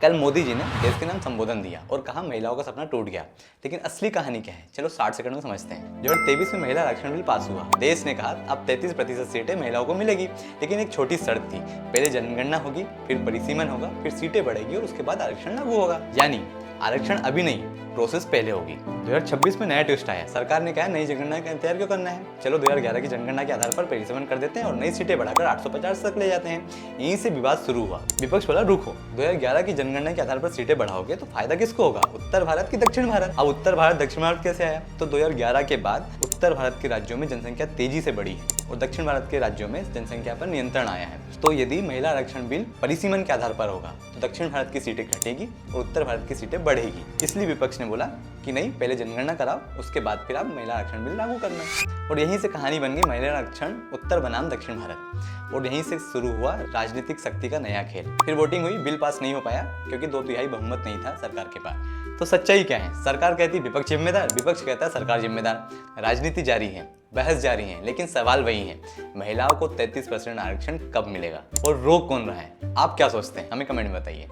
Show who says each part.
Speaker 1: कल मोदी जी ने देश के नाम संबोधन दिया और कहा महिलाओं का सपना टूट गया। लेकिन असली कहानी क्या है, चलो 60 सेकंड में समझते हैं। 2023 में महिला आरक्षण बिल पास हुआ। देश ने कहा अब 33% सीटें महिलाओं को मिलेगी, लेकिन एक छोटी शर्त थी, पहले जनगणना होगी, फिर परिसीमन होगा, फिर सीटें बढ़ेगी और उसके बाद आरक्षण लागू होगा। यानी आरक्षण अभी नहीं, प्रोसेस पहले होगी। 2026 में नया ट्विस्ट आया। सरकार ने कहा नई जनगणना का इंतजार क्यों करना है, चलो 2011 की जनगणना के आधार पर परिसीमन कर देते हैं और नई सीटें बढ़ाकर 850 तक ले जाते हैं। यहीं से विवाद शुरू हुआ। विपक्ष बोला रुको, 2011 की जनगणना के आधार पर सीटें बढ़ाओगे तो फायदा किसको होगा, उत्तर भारत की दक्षिण भारत। अब उत्तर भारत दक्षिण भारत कैसे आया, तो 2011 के बाद उत्तर भारत के राज्यों में जनसंख्या तेजी से बढ़ी है और दक्षिण भारत के राज्यों में जनसंख्या पर नियंत्रण आया है। तो यदि महिला आरक्षण बिल परिसीमन के आधार पर होगा तो दक्षिण भारत की सीटें घटेगी और उत्तर भारत की सीटें बढ़ेगी। इसलिए विपक्ष ने बोला कि नहीं, पहले जनगणना कराओ, उसके बाद फिर आप महिला आरक्षण बिल लागू करना। और यहीं से कहानी बन गई महिला आरक्षण उत्तर बनाम दक्षिण भारत। और यहीं से शुरू हुआ राजनीतिक शक्ति का नया खेल। फिर वोटिंग हुई, बिल पास नहीं हो पाया क्योंकि 2/3 बहुमत नहीं था सरकार के पास। तो सच्चाई क्या है, सरकार कहती विपक्ष जिम्मेदार, विपक्ष कहता है सरकार जिम्मेदार। राजनीति जारी है, बहस जारी है, लेकिन सवाल वही है, महिलाओं को 33% आरक्षण कब मिलेगा और रोक कौन रहा है। आप क्या सोचते हैं, हमें कमेंट में बताइए।